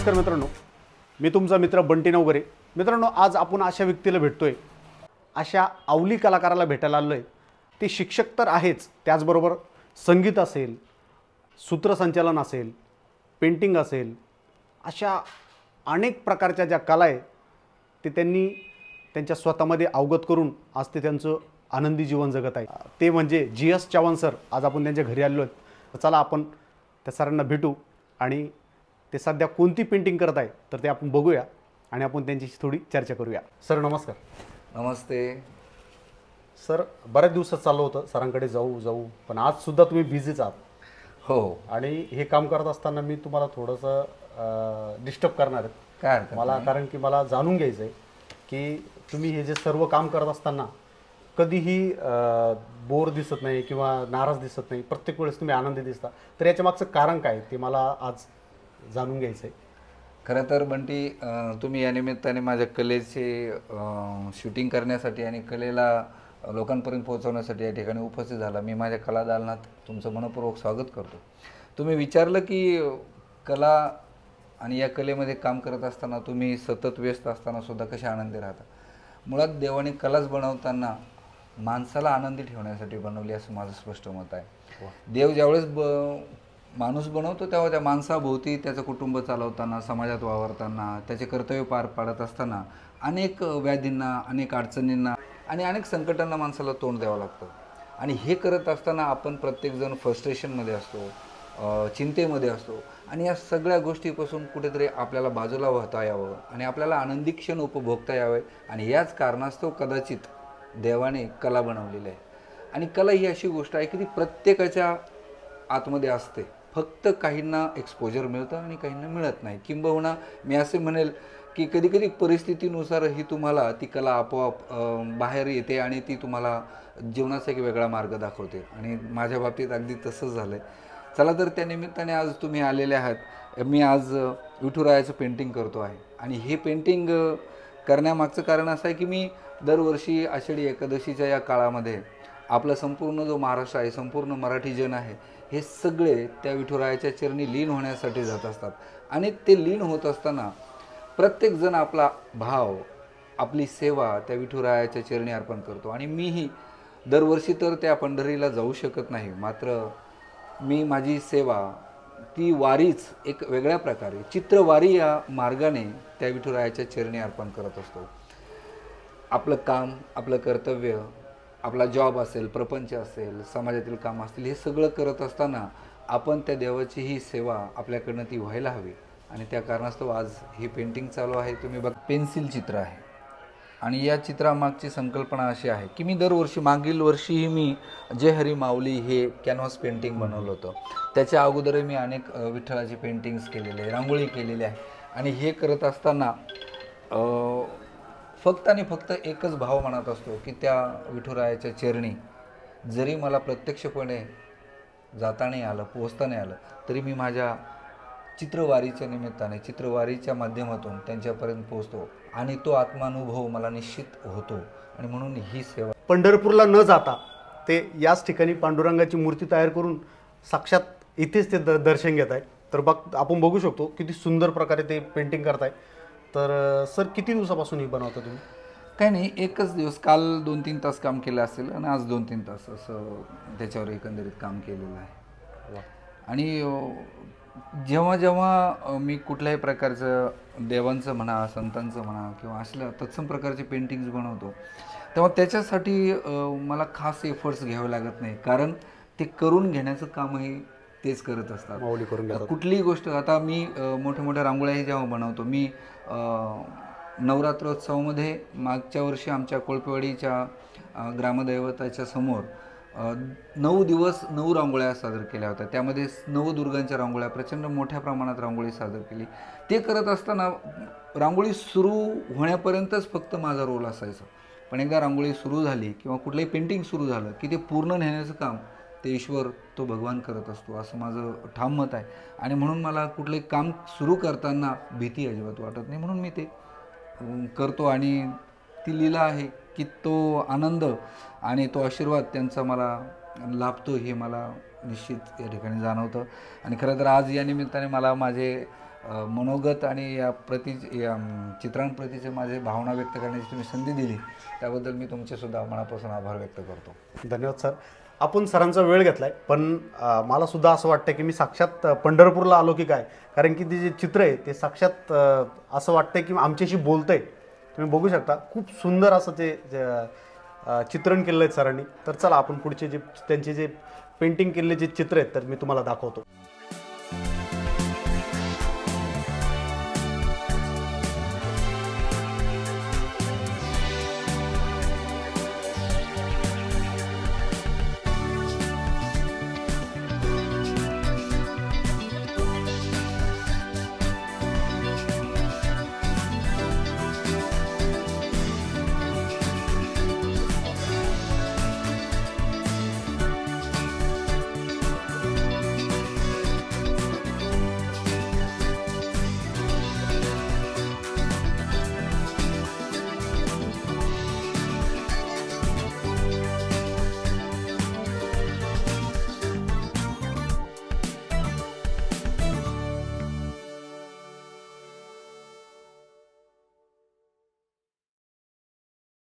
नमस्कार मित्रांनो, मी तुमचा मित्र बंटी नवगरे। मित्रांनो, आज आपण अशा व्यक्तीला भेटतोय, अशा अवली कलाकाराला भेटायला आलोय। ते शिक्षक तर आहेच, त्याचबरोबर संगीत असेल, सूत्रसंचालन असेल, पेंटिंग असेल, अशा अनेक प्रकारच्या ज्या कला आहेत ते त्यांनी त्यांच्या स्वतःमध्ये अवगत करून आज ते त्यांचं आनंदी जीवन जगत आहे। ते म्हणजे GS चव्हाण सर। आज आपण त्यांच्या घरी आलो आहोत। चला आपण त्या सरांना भेटू आणि ते सध्या कोणती पेंटिंग करत आहे तर ते आपण बघूया आणि आपण त्यांच्याशी थोडी चर्चा करूया। सर नमस्कार। नमस्ते सर, बऱ्याच दिवसात चालू होतं सरांकडे जाऊ पण आज सुद्धा तुम्ही बिझीच आहात। हो, आणि हे काम करत असताना मी तुम्हाला थोडंसं डिस्टर्ब करणार आहे। काय हरकत मला कारण की मला जाणून घ्यायचं आहे की तुम्ही हे जे सर्व काम करत असताना कधीही बोर दिसत नाही किंवा नाराज दिसत नाही, प्रत्येक वेळेस तुम्ही आनंदी दिसता। तर याच्या मागचं कारण काय ते मला आज जाणून घ्यायचं आहे। खरं तर बंटी, तुम्ही या निमित्ताने माझ्या कलेचे शूटिंग करण्यासाठी आणि कलेला लोकांपर्यंत पोहोचवण्यासाठी या ठिकाणी उपस्थित झाला। मी माझ्या कला दालनात तुमचं मनपूर्वक स्वागत करतो। तुम्ही विचारलं की कला आणि या कलेमध्ये काम करत असताना तुम्ही सतत व्यस्त असताना सुद्धा कसे आनंदी राहता। मुळात देवाने कलाच बनवताना माणसाला आनंदी ठेवण्यासाठी बनवली असं माझं स्पष्ट मत आहे। देव ज्यावेळेस माणूस बनवतो तेव्हा त्या माणसाभोवती त्याचं कुटुंब चालवताना, समाजात वावरताना, त्याचे कर्तव्य पार पाडत असताना अनेक व्याधींना, अनेक अडचणींना आणि अनेक संकटांना माणसाला तोंड द्यावं लागतं। आणि हे करत असताना आपण प्रत्येकजण फ्रस्ट्रेशनमध्ये असतो, चिंतेमध्ये असतो आणि या सगळ्या गोष्टीपासून कुठेतरी आपल्याला बाजूला वाहता यावं आणि आपल्याला आनंदी क्षण उपभोगता यावे। आणि याच कारणास्तव कदाचित देवाने कला बनवलेली आहे। आणि कला ही अशी गोष्ट आहे की ती प्रत्येकाच्या आतमध्ये असते, फक्त काहींना एक्सपोजर मिळतं आणि काहींना मिळत नाही। किंबहुना मी असे म्हणेल की कधी कधी परिस्थितीनुसारही तुम्हाला ती कला आपोआप बाहेर येते आणि ती तुम्हाला जीवनाचा एक वेगळा मार्ग दाखवते। आणि माझ्या बाबतीत अगदी तसंच झालं आहे। चला तर त्या निमित्ताने आज तुम्ही आलेले आहात। मी आज विठुरायाचं पेंटिंग करतो आहे आणि हे पेंटिंग करण्यामागचं कारण असं आहे की मी दरवर्षी आषाढी एकादशीच्या या काळामध्ये आपला संपूर्ण जो महाराष्ट्र आहे, संपूर्ण मराठी जन आहे, हे सगळे त्या विठुरायाच्या चरणी लीन होण्यासाठी जात असतात। आणि ते लीन होत असताना प्रत्येकजण आपला भाव, आपली सेवा त्या विठुरायाच्या चरणी अर्पण करतो। आणि मीही दरवर्षी तर त्या पंढरीला जाऊ शकत नाही, मात्र मी माझी सेवा ती वारीच एक वेगळ्या प्रकारे चित्रवारी या मार्गाने त्या विठुरायाच्या चरणी अर्पण करत असतो। आपलं काम, आपलं कर्तव्य, आपला जॉब असेल, प्रपंच असेल, समाजातील काम असतील, हे सगळं करत असताना आपण त्या देवाची ही सेवा आपल्याकडनं ती व्हायला हवी। आणि त्या कारणास्तव आज ही पेंटिंग चालू आहे। तुम्ही बघ, पेन्सिल चित्र आहे आणि या चित्रामागची संकल्पना अशी आहे की मी दरवर्षी, मागील वर्षीही मी जय हरी माऊली हे कॅनव्हास पेंटिंग बनवलं होतं। त्याच्या अगोदरही मी अनेक विठ्ठलाची पेंटिंग्स केलेले आहे, रांगोळी केलेली आहे। आणि हे करत असताना फक्त आणि फक्त एकच भाव मनात असतो की त्या विठुरायाच्या चरणी जरी मला प्रत्यक्षपणे जाता नाही आलं, पोहोचता नाही आलं, तरी मी माझ्या चित्रवारीच्या निमित्ताने, चित्रवारीच्या माध्यमातून त्यांच्यापर्यंत पोहोचतो आणि तो आत्मानुभव मला निश्चित होतो। आणि म्हणून ही सेवा पंढरपूरला न जाता ते याच ठिकाणी पांडुरंगाची मूर्ती तयार करून साक्षात इथेच ते दर्शन घेत आहे। तर आपण बघू शकतो किती सुंदर प्रकारे ते पेंटिंग करताय। तर सर, किती दिवसापासून ही बनवता तुम्ही? काही नाही, एकच दिवस, काल 2-3 तास काम केलं असेल आणि आज 2-3 तास असं त्याच्यावर एकंदरीत काम केलेलं आहे। आणि जेव्हा जेव्हा मी कुठल्याही प्रकारचं देवांचं म्हणा, संतांचं म्हणा किंवा असल्या तत्सम प्रकारचे पेंटिंग्स बनवतो, तेव्हा त्याच्यासाठी मला खास एफर्ट्स घ्यावे लागत नाही, कारण ते करून घेण्याचं कामही तेच करत असतात। माऊली करून घेतात कुठलीही गोष्ट। आता मी मोठ्या मोठ्या रांगोळ्याही जेव्हा बनवतो, मी नवरात्रोत्सवामध्ये मागच्या वर्षी आमच्या कोळपेवाडीच्या ग्रामदैवताच्या समोर 9 दिवस 9 रांगोळ्या सादर केल्या होत्या। त्यामध्ये नवदुर्गांच्या रांगोळ्या, प्रचंड मोठ्या प्रमाणात रांगोळी सादर केली। ते करत असताना रांगोळी सुरू होण्यापर्यंतच फक्त माझा रोल असायचा, पण एकदा रांगोळी सुरू झाली किंवा कुठलंही पेंटिंग सुरू झालं की ते पूर्ण नेण्याचं काम ते ईश्वर, तो भगवान करत असतो, असं माझं ठाम मत आहे। आणि म्हणून मला कुठलंही काम सुरू करताना भीती अजिबात वाटत नाही, म्हणून मी ते करतो। आणि ती लीला आहे की तो आनंद आणि तो आशीर्वाद त्यांचा मला लाभतो हे मला निश्चित या ठिकाणी जाणवतं। आणि खरं तर आज या निमित्ताने मला माझे मनोगत आणि या चित्रांप्रतीचे माझे भावना व्यक्त करण्याची तुम्ही संधी दिली त्याबद्दल मी तुमचेसुद्धा मनापासून आभार व्यक्त करतो. धन्यवाद सर. आपण सरांचा वेळ घेतला आहे, पण मला सुद्धा असं वाटतं की मी साक्षात पंढरपूरला आलो की काय, कारण की ते जे चित्र आहे ते साक्षात असं वाटतं की आमच्याशी बोलतंय. तुम्ही बघू शकता, खूप सुंदर असं ते चित्रण केलेलं आहे सरांनी. तर चला आपण पुढचे जे त्यांचे जे पेंटिंग केलेले जे चित्र आहेत तर मी तुम्हाला दाखवतो.